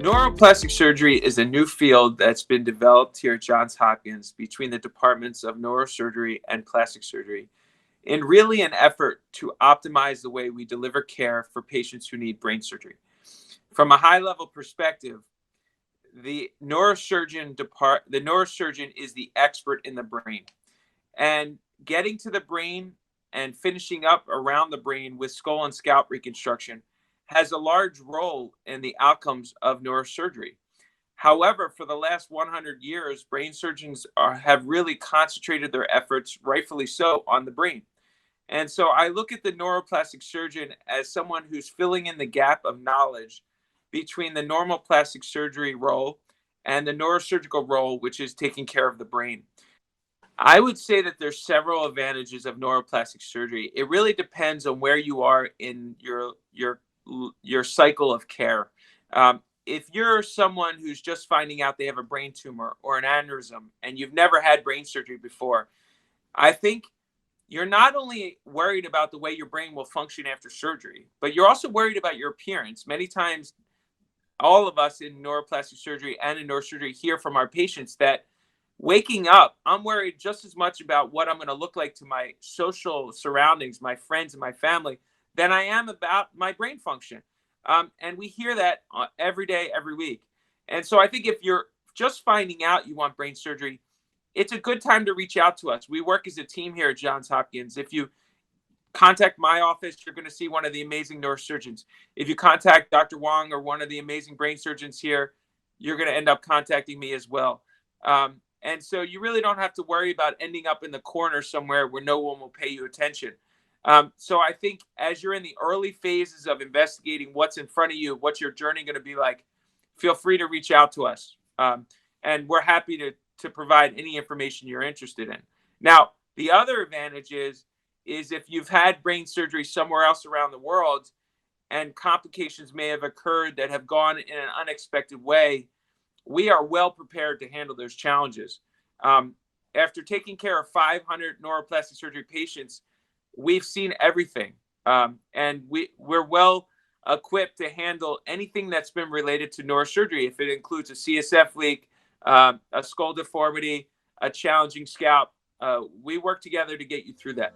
Neuroplastic surgery is a new field that's been developed here at Johns Hopkins between the departments of neurosurgery and plastic surgery in really an effort to optimize the way we deliver care for patients who need brain surgery. From a high level perspective, the neurosurgeon is the expert in the brain. And getting to the brain and finishing up around the brain with skull and scalp reconstruction has a large role in the outcomes of neurosurgery. However, for the last 100 years, brain surgeons have really concentrated their efforts, rightfully so, on the brain. And so I look at the neuroplastic surgeon as someone who's filling in the gap of knowledge between the normal plastic surgery role and the neurosurgical role, which is taking care of the brain. I would say that there's several advantages of neuroplastic surgery. It really depends on where you are in your cycle of care. If you're someone who's just finding out they have a brain tumor or an aneurysm and you've never had brain surgery before, I think you're not only worried about the way your brain will function after surgery, but you're also worried about your appearance. Many times, all of us in neuroplastic surgery and in neurosurgery hear from our patients that waking up, I'm worried just as much about what I'm going to look like to my social surroundings, my friends and my family, than I am about my brain function. And we hear that every day, every week. And so I think if you're just finding out you want brain surgery, it's a good time to reach out to us. We work as a team here at Johns Hopkins. If you contact my office, you're going to see one of the amazing neurosurgeons. If you contact Dr. Wong or one of the amazing brain surgeons here, you're going to end up contacting me as well. And so you really don't have to worry about ending up in the corner somewhere where no one will pay you attention. So I think as you're in the early phases of investigating what's in front of you, what's your journey going to be like, feel free to reach out to us. And we're happy to provide any information you're interested in. Now, the other advantage is if you've had brain surgery somewhere else around the world and complications may have occurred that have gone in an unexpected way, we are well prepared to handle those challenges. After taking care of 500 neuroplastic surgery patients, we've seen everything. And we're well equipped to handle anything that's been related to neurosurgery. If it includes a CSF leak, a skull deformity, a challenging scalp, we work together to get you through that.